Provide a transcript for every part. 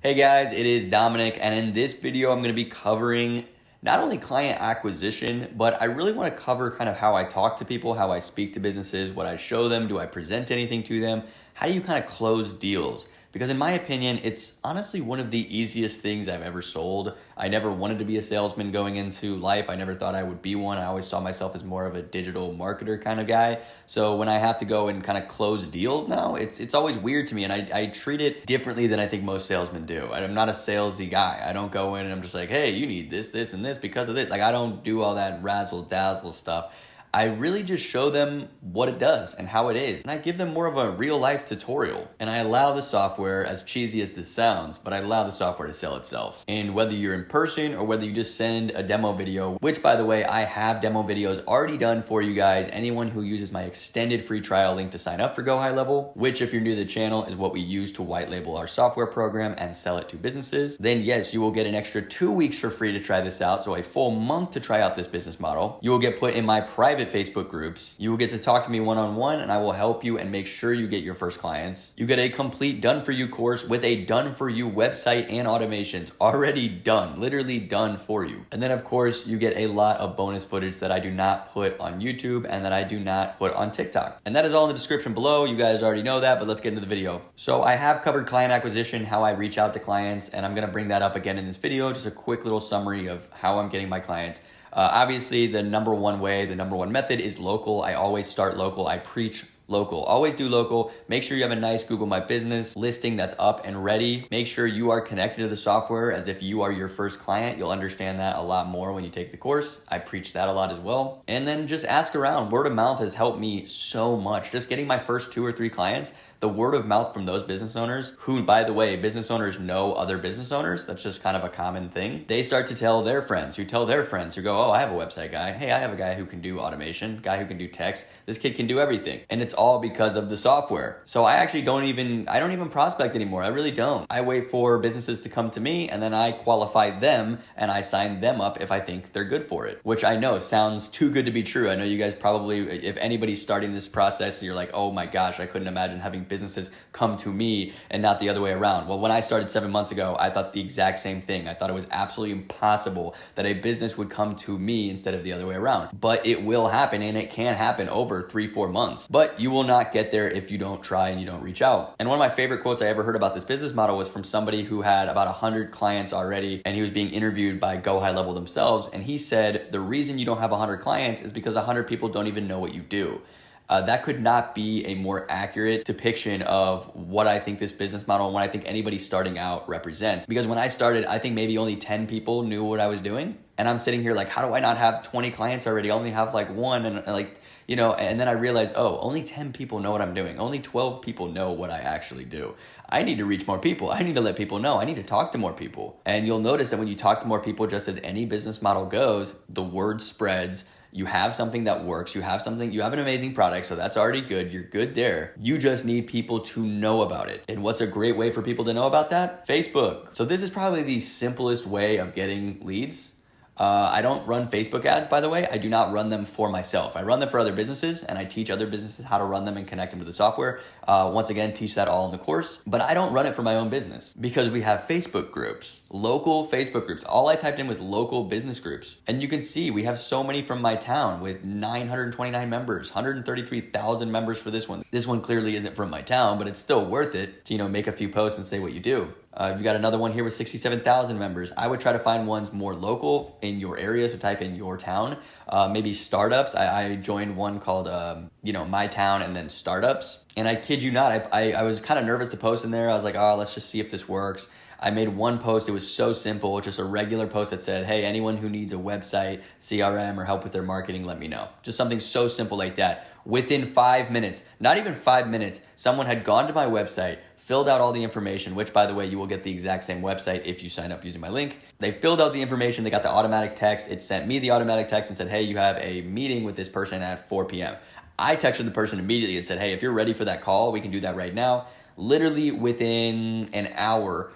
Hey guys, it is Dominic, and in this video I'm going to be covering not only client acquisition, but I really want to cover kind of how I talk to people, how I speak to businesses, what I show them, do I present anything to them, how do you kind of close deals? Because in my opinion, it's honestly one of the easiest things I've ever sold. I never wanted to be a salesman going into life. I never thought I would be one. I always saw myself as more of a digital marketer kind of guy. So when I have to go and kind of close deals now, it's always weird to me. And I treat it differently than I think most salesmen do. I'm not a salesy guy. I don't go in and I'm just like, hey, you need this, this, and this because of this. Like I don't do all that razzle dazzle stuff. I really just show them what it does and how it is. And I give them more of a real life tutorial. And I allow the software, as cheesy as this sounds, but I allow the software to sell itself. And whether you're in person or whether you just send a demo video, which by the way, I have demo videos already done for you guys. Anyone who uses my extended free trial link to sign up for GoHighLevel, which if you're new to the channel is what we use to white label our software program and sell it to businesses, then yes, you will get an extra 2 weeks for free to try this out. So a full month to try out this business model. You will get put in my private Facebook groups. You will get to talk to me one-on-one and I will help you and make sure you get your first clients. You get a complete done for you course with a done for you website and automations already done, literally done for you. And then of course you get a lot of bonus footage that I do not put on YouTube and that I do not put on TikTok. And that is all in the description below. You guys already know that, but let's get into the video. So I have covered client acquisition, how I reach out to clients, and I'm gonna bring that up again in this video, just a quick little summary of how I'm getting my clients. Obviously, the number one way, the number one method is local. I always start local. I preach local. Always do local. Make sure you have a nice Google My Business listing that's up and ready. Make sure you are connected to the software as if you are your first client. You'll understand that a lot more when you take the course. I preach that a lot as well. And then just ask around. Word of mouth has helped me so much. Just getting my first 2 or 3 clients, the word of mouth from those business owners who, by the way, business owners know other business owners. That's just kind of a common thing. They start to tell their friends who tell their friends who go, oh, I have a website guy. Hey, I have a guy who can do automation, guy who can do text. This kid can do everything. And it's all because of the software. So I actually don't even prospect anymore. I really don't. I wait for businesses to come to me and then I qualify them and I sign them up if I think they're good for it, which I know sounds too good to be true. I know you guys probably, if anybody's starting this process, you're like, oh my gosh, I couldn't imagine having businesses come to me and not the other way around. Well, when I started 7 months ago, I thought the exact same thing. I thought it was absolutely impossible that a business would come to me instead of the other way around. But it will happen, and it can happen over 3-4 months. But you will not get there if you don't try and you don't reach out. And one of my favorite quotes I ever heard about this business model was from somebody who had about 100 clients already, and he was being interviewed by GoHighLevel themselves. And he said, the reason you don't have 100 clients is because 100 people don't even know what you do. That could not be a more accurate depiction of what I think this business model and what I think anybody starting out represents. Because when I started, I think maybe only 10 people knew what I was doing. And I'm sitting here like, how do I not have 20 clients already? I only have like 1 and like, you know, and then I realized, oh, only 10 people know what I'm doing. Only 12 people know what I actually do. I need to reach more people. I need to let people know. I need to talk to more people. And you'll notice that when you talk to more people, just as any business model goes, the word spreads. You have something that works. You have an amazing product. So that's already good. You're good there. You just need people to know about it. And what's a great way for people to know about that? Facebook. So this is probably the simplest way of getting leads. I don't run Facebook ads, by the way. I do not run them for myself. I run them for other businesses and I teach other businesses how to run them and connect them to the software. Once again, teach that all in the course, but I don't run it for my own business because we have Facebook groups, local Facebook groups. All I typed in was local business groups. And you can see we have so many from my town with 929 members, 133,000 members for this one. This one clearly isn't from my town, but it's still worth it to, make a few posts and say what you do. You got another one here with 67,000 members. I would try to find ones more local in your area. So type in your town, maybe startups. I joined one called, my town and then startups. And I kid you not, I was kind of nervous to post in there. I was like, oh, let's just see if this works. I made one post. It was so simple, just a regular post that said, hey, anyone who needs a website, CRM, or help with their marketing, let me know. Just something so simple like that. Within 5 minutes, not even 5 minutes, someone had gone to my website, filled out all the information, which by the way, you will get the exact same website if you sign up using my link. They filled out the information, they got the automatic text. It sent me the automatic text and said, hey, you have a meeting with this person at 4 p.m. I texted the person immediately and said, hey, if you're ready for that call, we can do that right now. Literally within an hour,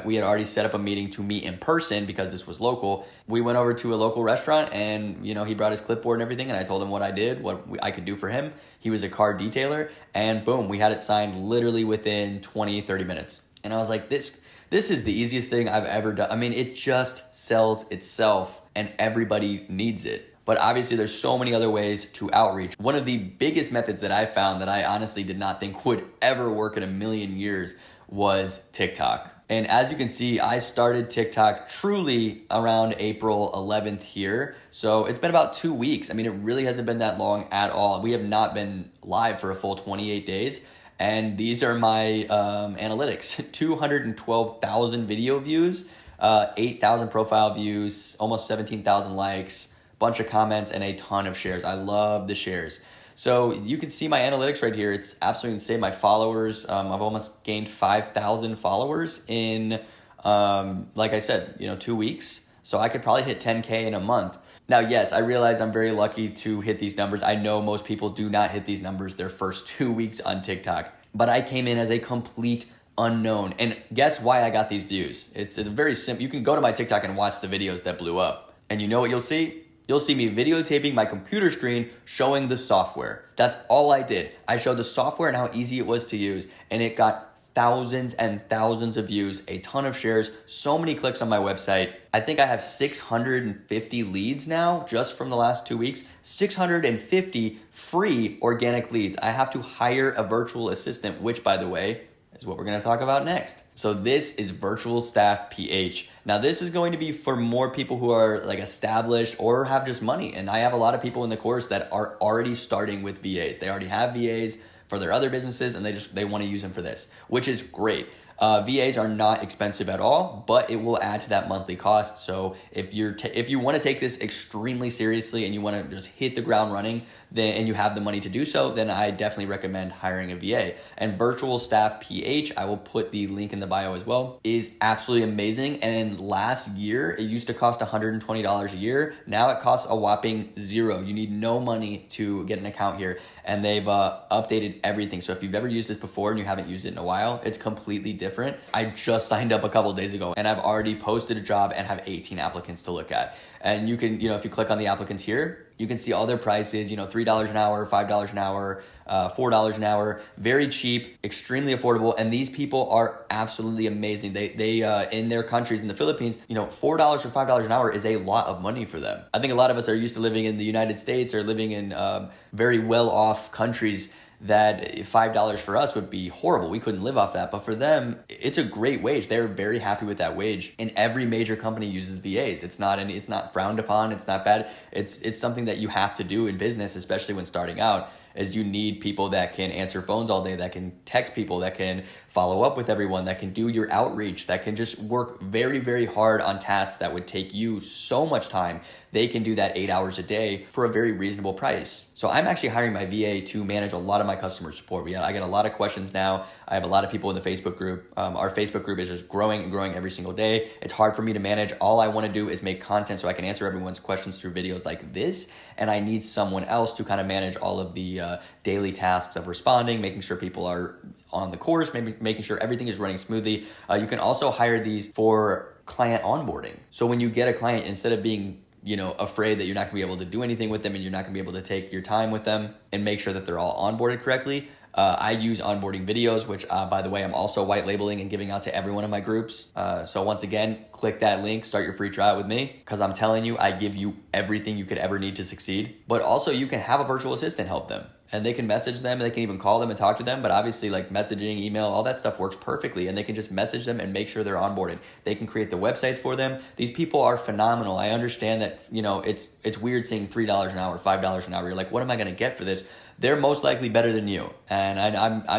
we had already set up a meeting to meet in person because this was local. We went over to a local restaurant and, he brought his clipboard and everything. And I told him what I did, what I could do for him. He was a car detailer and boom, we had it signed literally within 20, 30 minutes. And I was like, this This is the easiest thing I've ever done. I mean, it just sells itself and everybody needs it. But obviously there's so many other ways to outreach. One of the biggest methods that I found that I honestly did not think would ever work in a million years was TikTok. And as you can see, I started TikTok truly around April 11th here. So it's been about 2 weeks. I mean, it really hasn't been that long at all. We have not been live for a full 28 days. And these are my analytics. 212,000 video views, 8,000 profile views, almost 17,000 likes, bunch of comments, and a ton of shares. I love the shares. So you can see my analytics right here. It's absolutely insane. My followers, I've almost gained 5,000 followers in, like I said, 2 weeks. So I could probably hit 10K in a month. Now, yes, I realize I'm very lucky to hit these numbers. I know most people do not hit these numbers their first 2 weeks on TikTok, but I came in as a complete unknown. And guess why I got these views? It's very simple. You can go to my TikTok and watch the videos that blew up. And you know what you'll see? You'll see me videotaping my computer screen showing the software. That's all I did. I showed the software and how easy it was to use, and it got thousands and thousands of views, a ton of shares, so many clicks on my website. I think I have 650 leads now just from the last 2 weeks, 650 free organic leads. I have to hire a virtual assistant, which, by the way, is what we're going to talk about next. So this is Virtual Staff PH. Now this is going to be for more people who are like established or have just money. And I have a lot of people in the course that are already starting with VAs. They already have VAs for their other businesses and they want to use them for this, which is great. VAs are not expensive at all, but it will add to that monthly cost. So if you want to take this extremely seriously and you want to just hit the ground running, and you have the money to do so, then I definitely recommend hiring a VA. And Virtual Staff PH, I will put the link in the bio as well, is absolutely amazing. And last year, it used to cost $120 a year. Now it costs a whopping $0. You need no money to get an account here. And they've updated everything. So if you've ever used this before and you haven't used it in a while, it's completely different. I just signed up a couple of days ago and I've already posted a job and have 18 applicants to look at. And you can, if you click on the applicants here, you can see all their prices, $3 an hour, $5 an hour, $4 an hour, very cheap, extremely affordable. And these people are absolutely amazing. They in their countries, in the Philippines, $4 or $5 an hour is a lot of money for them. I think a lot of us are used to living in the United States or living in very well-off countries that $5 for us would be horrible. We couldn't live off that. But for them, it's a great wage. They're very happy with that wage. And every major company uses VAs. It's not frowned upon. It's not bad. It's something that you have to do in business, especially when starting out, is you need people that can answer phones all day, that can text people, that can follow up with everyone, that can do your outreach, that can just work very, very hard on tasks that would take you so much time. They can do that 8 hours a day for a very reasonable price. So I'm actually hiring my VA to manage a lot of my customer support. I get a lot of questions now. I have a lot of people in the Facebook group. Our Facebook group is just growing and growing every single day. It's hard for me to manage. All I want to do is make content so I can answer everyone's questions through videos like this. And I need someone else to kind of manage all of the daily tasks of responding, making sure people are on the course, maybe making sure everything is running smoothly. You can also hire these for client onboarding. So when you get a client, instead of being afraid that you're not gonna be able to do anything with them and you're not gonna be able to take your time with them and make sure that they're all onboarded correctly. I use onboarding videos, which by the way, I'm also white labeling and giving out to every one of my groups. So once again, click that link, start your free trial with me, because I'm telling you, I give you everything you could ever need to succeed. But also you can have a virtual assistant help them. And they can message them, they can even call them and talk to them. But obviously like messaging, email, all that stuff works perfectly. And they can just message them and make sure they're onboarded. They can create the websites for them. These people are phenomenal. I understand that, it's weird seeing $3 an hour, $5 an hour. You're like, what am I gonna get for this? They're most likely better than you. And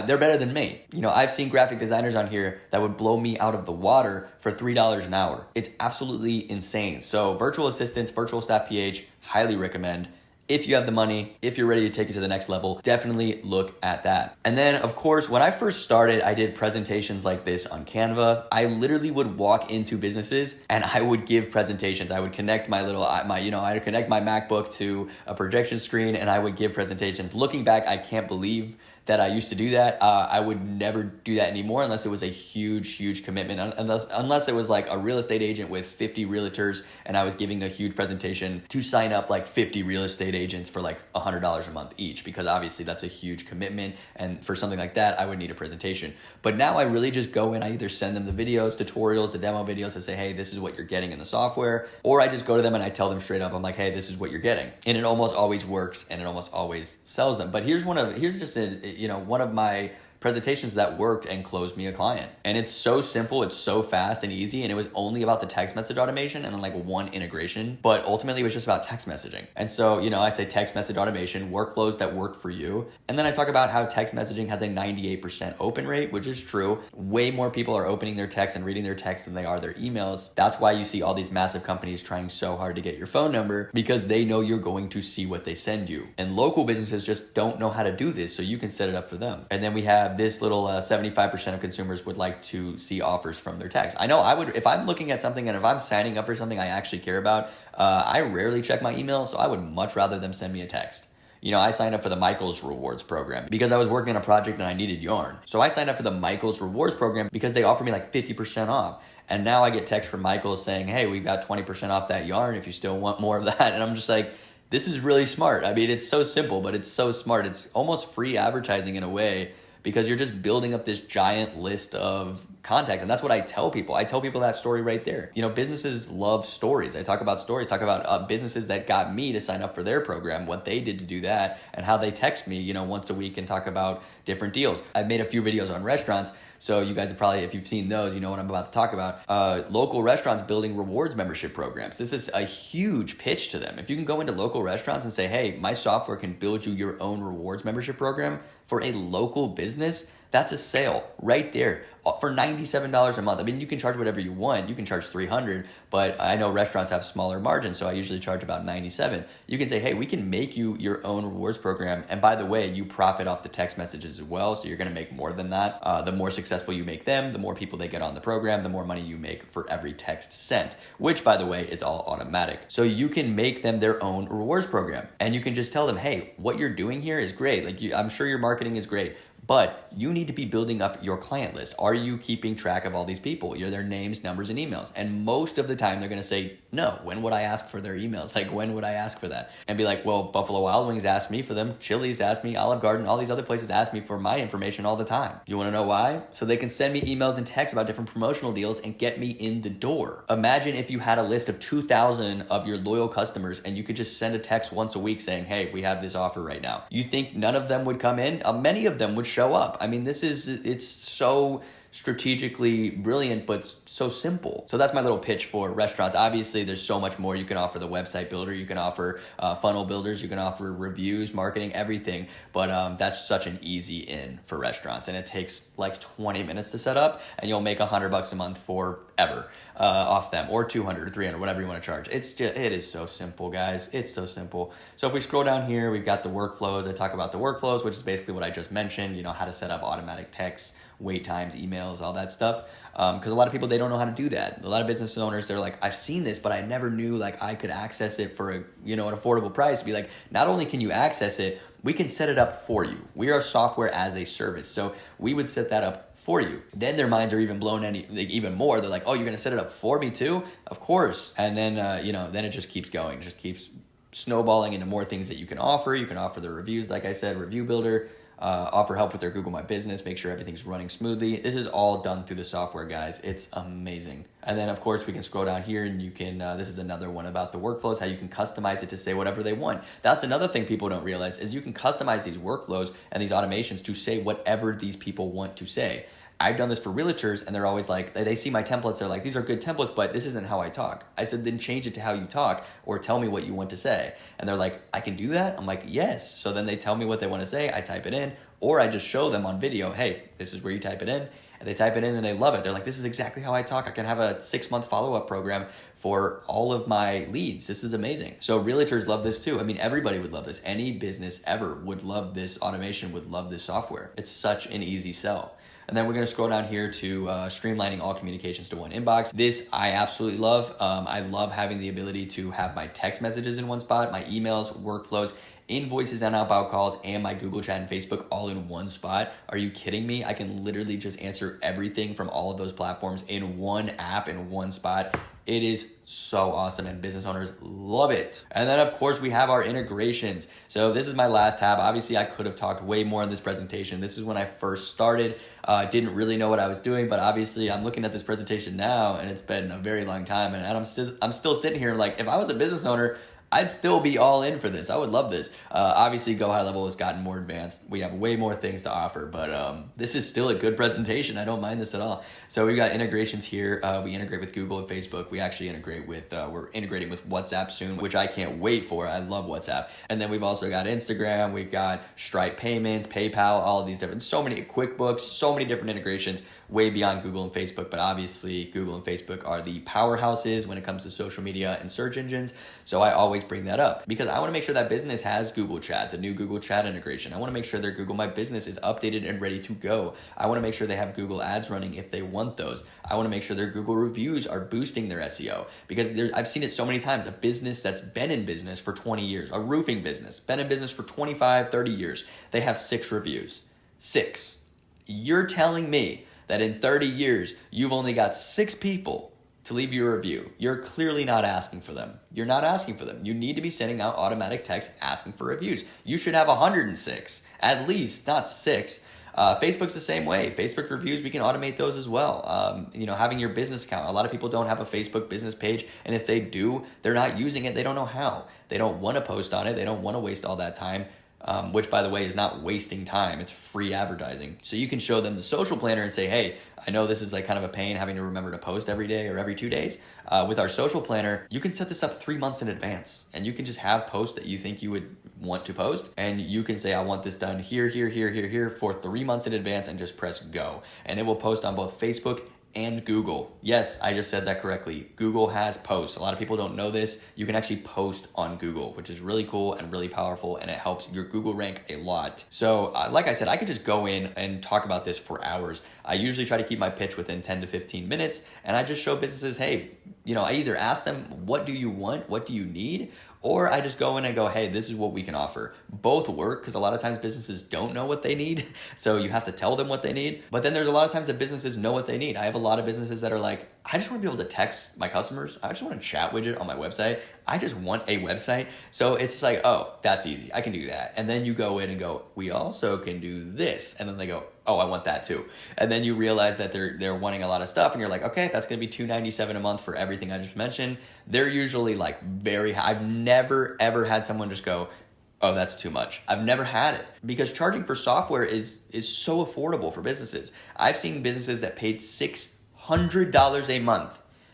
they're better than me. I've seen graphic designers on here that would blow me out of the water for $3 an hour. It's absolutely insane. So virtual assistants, Virtual Staff PH, highly recommend. If you have the money, if you're ready to take it to the next level, definitely look at that. And then of course, when I first started, I did presentations like this on Canva. I literally would walk into businesses and I would give presentations. I would connect I would connect my MacBook to a projection screen and I would give presentations. Looking back, I can't believe that I used to do that. I would never do that anymore unless it was a huge commitment. Unless it was like a real estate agent with 50 realtors and I was giving a huge presentation to sign up like 50 real estate agents for like $100 a month each, because obviously that's a huge commitment. And for something like that, I would need a presentation. But now I really just go in, I either send them the videos, tutorials, the demo videos, and say, hey, this is what you're getting in the software. Or I just go to them and I tell them straight up, I'm like, hey, this is what you're getting. And it almost always works and it almost always sells them. But here's just one of my presentations that worked and closed me a client. And it's so simple, it's so fast and easy, and it was only about the text message automation and then like one integration, but ultimately it was just about text messaging. And so, I say text message automation, workflows that work for you. And then I talk about how text messaging has a 98% open rate, which is true. Way more people are opening their text and reading their text than they are their emails. That's why you see all these massive companies trying so hard to get your phone number, because they know you're going to see what they send you. And local businesses just don't know how to do this, so you can set it up for them. And then we have this little 75% of consumers would like to see offers from their text. I know I would, if I'm looking at something and if I'm signing up for something I actually care about, I rarely check my email, so I would much rather them send me a text. I signed up for the Michaels Rewards program because I was working on a project and I needed yarn. So I signed up for the Michaels Rewards program because they offered me like 50% off. And now I get text from Michaels saying, hey, we've got 20% off that yarn if you still want more of that. And I'm just like, this is really smart. I mean, it's so simple, but it's so smart. It's almost free advertising in a way, because you're just building up this giant list of contacts. And that's what I tell people. I tell people that story right there. Businesses love stories. I talk about stories, talk about businesses that got me to sign up for their program, what they did to do that, and how they text me, once a week and talk about different deals. I've made a few videos on restaurants. So you guys have probably, if you've seen those, you know what I'm about to talk about. Local restaurants building rewards membership programs. This is a huge pitch to them. If you can go into local restaurants and say, hey, my software can build you your own rewards membership program for a local business, that's a sale right there for $97 a month. I mean, you can charge whatever you want. You can charge $300, but I know restaurants have smaller margins, so I usually charge about $97. You can say, hey, we can make you your own rewards program. And by the way, you profit off the text messages as well, so you're going to make more than that. The more successful you make them, the more people they get on the program, the more money you make for every text sent, which, by the way, is all automatic. So you can make them their own rewards program, and you can just tell them, hey, what you're doing here is great. I'm sure your marketing is great, but you need to be building up your client list. Are you keeping track of all these people? Their names, numbers, and emails. And most of the time they're going to say, no, when would I ask for their emails? Like, when would I ask for that? And be like, well, Buffalo Wild Wings asked me for them. Chili's asked me, Olive Garden, all these other places ask me for my information all the time. You want to know why? So they can send me emails and texts about different promotional deals and get me in the door. Imagine if you had a list of 2,000 of your loyal customers and you could just send a text once a week saying, hey, we have this offer right now. You think none of them would come in? Many of them would show up. I mean, it's so strategically brilliant, but so simple. So that's my little pitch for restaurants. Obviously, there's so much more. You can offer the website builder, you can offer funnel builders, you can offer reviews, marketing, everything. But that's such an easy in for restaurants, and it takes like 20 minutes to set up, and you'll make $100 a month forever off them, or 200 or 300, whatever you want to charge. It is so simple, guys. It's so simple. So if we scroll down here, we've got the workflows. I talk about the workflows, which is basically what I just mentioned. How to set up automatic texts, wait times, emails, all that stuff. Because a lot of people, they don't know how to do that. A lot of business owners, they're like, I've seen this, but I never knew like I could access it for an affordable price. Be like, not only can you access it, we can set it up for you. We are software as a service. So we would set that up for you. Then their minds are even blown even more. They're like, oh, you're going to set it up for me too? Of course. And then, then it just keeps going. It just keeps snowballing into more things that you can offer. You can offer the reviews, like I said, review builder, offer help with their Google My Business, make sure everything's running smoothly. This is all done through the software, guys. It's amazing. And then, of course, we can scroll down here and you can, this is another one about the workflows, how you can customize it to say whatever they want. That's another thing people don't realize is you can customize these workflows and these automations to say whatever these people want to say. I've done this for realtors and they're always like, they see my templates, they're like, these are good templates, but this isn't how I talk. I said, then change it to how you talk or tell me what you want to say. And they're like, I can do that? I'm like, yes. So then they tell me what they want to say, I type it in, or I just show them on video, hey, this is where you type it in. And they type it in and they love it. They're like, this is exactly how I talk. I can have a 6-month follow-up program for all of my leads. This is amazing. So realtors love this too. I mean, everybody would love this. Any business ever would love this automation, would love this software. It's such an easy sell. And then we're going to scroll down here to streamlining all communications to one inbox. This I absolutely love. I love having the ability to have my text messages in one spot, my emails, workflows. invoices and outbound calls and my Google Chat and Facebook all in one spot. Are you kidding me? I can literally just answer everything from all of those platforms in one app in one spot. It is so awesome and business owners love it. And then of course we have our integrations. So this is my last tab. Obviously I could have talked way more in this presentation. This is when I first started. Didn't really know what I was doing, but obviously I'm looking at this presentation now and it's been a very long time, and I'm still sitting here like, if I was a business owner, I'd still be all in for this. I would love this. Obviously, Go High Level has gotten more advanced. We have way more things to offer, but this is still a good presentation. I don't mind this at all. So we've got integrations here. We integrate with Google and Facebook. We actually integrate with, we're integrating with WhatsApp soon, which I can't wait for. I love WhatsApp. And then we've also got Instagram. We've got Stripe payments, PayPal, all of these different, so many QuickBooks, so many different integrations way beyond Google and Facebook. But obviously, Google and Facebook are the powerhouses when it comes to social media and search engines. So I always bring that up because I want to make sure that business has Google Chat, the new Google Chat integration. I want to make sure their Google My Business is updated and ready to go. I want to make sure they have Google ads running if they want those. I want to make sure their Google reviews are boosting their SEO because I've seen it so many times. A business that's been in business for 20 years, a roofing business, been in business for 25, 30 years, they have 6 reviews. 6. You're telling me that in 30 years, you've only got 6 people to leave you a review. You're clearly not asking for them. You're not asking for them. You need to be sending out automatic text asking for reviews. You should have 106, at least, not 6. Facebook's the same way. Facebook reviews, we can automate those as well. Having your business account. A lot of people don't have a Facebook business page, and if they do, they're not using it. They don't know how. They don't want to post on it. They don't want to waste all that time. Which, by the way, is not wasting time. It's free advertising. So you can show them the social planner and say, hey, I know this is like kind of a pain having to remember to post every day or every 2 days. With our social planner, you can set this up 3 months in advance, and you can just have posts that you think you would want to post, and you can say, I want this done here for 3 months in advance, and just press go. And it will post on both Facebook and Google. Yes, I just said that correctly. Google has posts. A lot of people don't know this. You can actually post on Google, which is really cool and really powerful, and it helps your Google rank a lot. So like I said, I could just go in and talk about this for hours. I usually try to keep my pitch within 10 to 15 minutes, and I just show businesses, hey, I either ask them, what do you want? What do you need? Or I just go in and go, hey, this is what we can offer. Both work because a lot of times businesses don't know what they need. So you have to tell them what they need. But then there's a lot of times that businesses know what they need. I have a lot of businesses that are like, I just want to be able to text my customers. I just want a chat widget on my website. I just want a website. So it's just like, oh, that's easy. I can do that. And then you go in and go, we also can do this. And then they go, oh, I want that too. And then you realize that they're wanting a lot of stuff, and you're like, okay, that's going to be $297 a month for everything I just mentioned. They're usually like very high. I've never ever had someone just go, oh, that's too much. I've never had it because charging for software is so affordable for businesses. I've seen businesses that paid $600 a month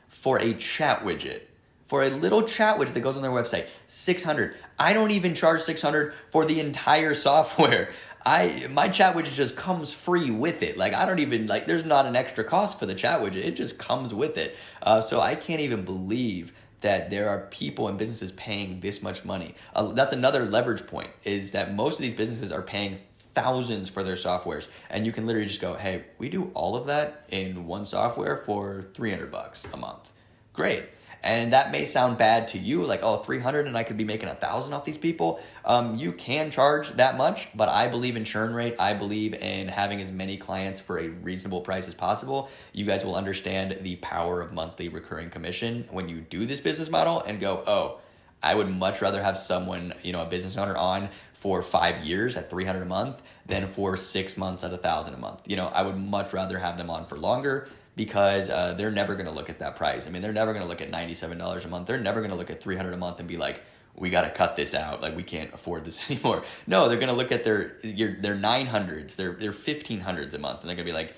for a chat widget. For a little chat widget that goes on their website, $600. I don't even charge $600 for the entire software. My chat widget just comes free with it. Like, I don't even, like, there's not an extra cost for the chat widget. It just comes with it. So I can't even believe that there are people and businesses paying this much money. That's another leverage point, is that most of these businesses are paying thousands for their softwares. And you can literally just go, hey, we do all of that in one software for $300 a month. Great. And that may sound bad to you, like, oh, 300 and I could be making 1,000 off these people. You can charge that much, but I believe in churn rate. I believe in having as many clients for a reasonable price as possible. You guys will understand the power of monthly recurring commission when you do this business model and go, oh, I would much rather have someone, a business owner on for 5 years at $300 a month than for 6 months at $1,000 a month. I would much rather have them on for longer, because they're never going to look at that price. I mean, they're never going to look at $97 a month. They're never going to look at $300 a month and be like, we got to cut this out. Like, we can't afford this anymore. No, they're going to look at their 900s, their 1500s a month. And they're going to be like,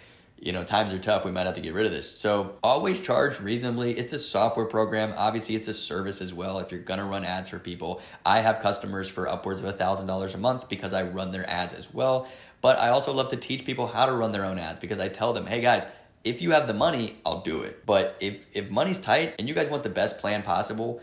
times are tough. We might have to get rid of this. So always charge reasonably. It's a software program. Obviously, it's a service as well. If you're going to run ads for people, I have customers for upwards of $1,000 a month because I run their ads as well. But I also love to teach people how to run their own ads, because I tell them, hey guys, if you have the money, I'll do it. But if money's tight and you guys want the best plan possible,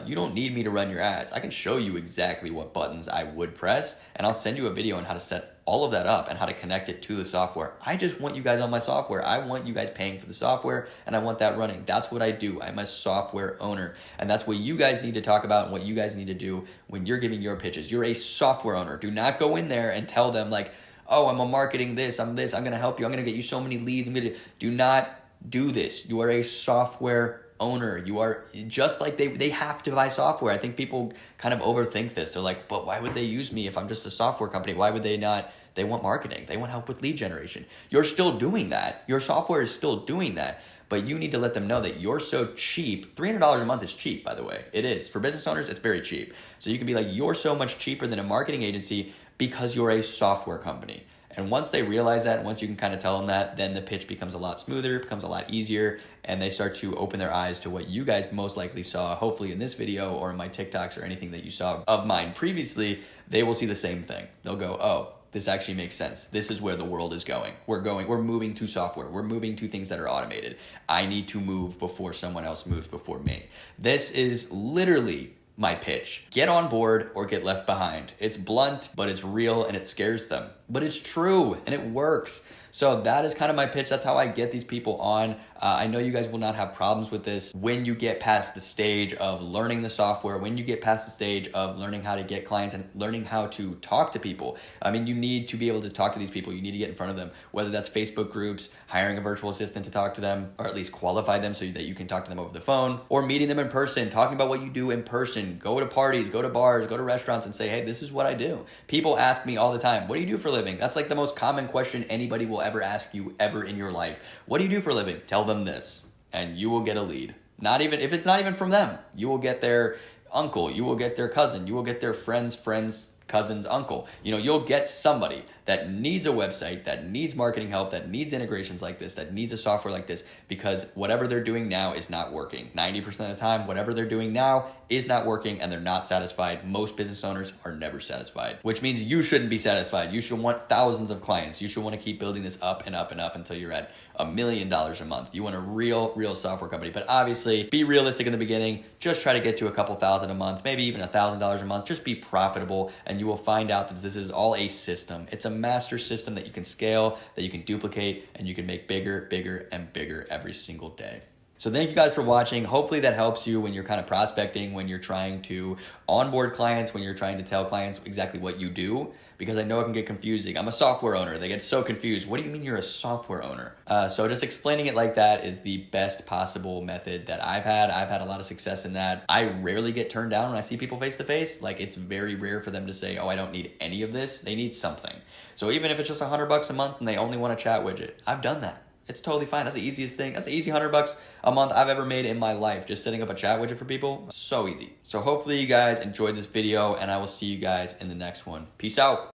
you don't need me to run your ads. I can show you exactly what buttons I would press, and I'll send you a video on how to set all of that up and how to connect it to the software. I just want you guys on my software. I want you guys paying for the software, and I want that running. That's what I do. I'm a software owner, and that's what you guys need to talk about and what you guys need to do when you're giving your pitches. You're a software owner. Do not go in there and tell them like, oh, I'm a marketing this, I'm going to help you, I'm going to get you so many leads. Do not do this. You are a software owner. You are just like they have to buy software. I think people kind of overthink this. They're like, but why would they use me if I'm just a software company? Why would they not? They want marketing. They want help with lead generation. You're still doing that. Your software is still doing that. But you need to let them know that you're so cheap. $300 a month is cheap, by the way. It is. For business owners, it's very cheap. So you can be like, you're so much cheaper than a marketing agency because you're a software company. And once they realize that, once you can kind of tell them that, then the pitch becomes a lot smoother, becomes a lot easier, and they start to open their eyes to what you guys most likely saw, hopefully in this video or in my TikToks or anything that you saw of mine previously. They will see the same thing. They'll go, oh, this actually makes sense. This is where the world is going. We're moving to software. We're moving to things that are automated. I need to move before someone else moves before me. This is literally my pitch. Get on board or get left behind. It's blunt, but it's real and it scares them. But it's true and it works. So that is kind of my pitch. That's how I get these people on. I know you guys will not have problems with this when you get past the stage of learning the software, when you get past the stage of learning how to get clients and learning how to talk to people. I mean, you need to be able to talk to these people. You need to get in front of them, whether that's Facebook groups, hiring a virtual assistant to talk to them, or at least qualify them so that you can talk to them over the phone, or meeting them in person, talking about what you do in person. Go to parties, go to bars, go to restaurants and say, hey, this is what I do. People ask me all the time, what do you do for a living? That's like the most common question anybody will ever ask you ever in your life. What do you do for a living? Tell them this, and you will get a lead. Not even if it's not even from them, you will get their uncle, you will get their cousin, you will get their friend's cousin's uncle. You'll get somebody that needs a website, that needs marketing help, that needs integrations like this, that needs a software like this, because whatever they're doing now is not working. 90% of the time, whatever they're doing now is not working and they're not satisfied. Most business owners are never satisfied, which means you shouldn't be satisfied. You should want thousands of clients. You should want to keep building this up and up and up until you're at $1 million a month. You want a real software company, but obviously be realistic in the beginning. Just try to get to a couple thousand a month, maybe even $1,000 a month. Just be profitable, and you will find out that this is all a system. It's a master system that you can scale, that you can duplicate, and you can make bigger and bigger every single day. So thank you guys for watching. Hopefully that helps you when you're kind of prospecting, when you're trying to onboard clients, when you're trying to tell clients exactly what you do, because I know it can get confusing. I'm a software owner. They get so confused. What do you mean you're a software owner? So just explaining it like that is the best possible method that I've had. I've had a lot of success in that. I rarely get turned down when I see people face to face. Like, it's very rare for them to say, oh, I don't need any of this. They need something. So even if it's just $100 a month and they only want a chat widget, I've done that. It's totally fine. That's the easiest thing. That's the easy $100 a month I've ever made in my life. Just setting up a chat widget for people. So easy. So hopefully you guys enjoyed this video, and I will see you guys in the next one. Peace out.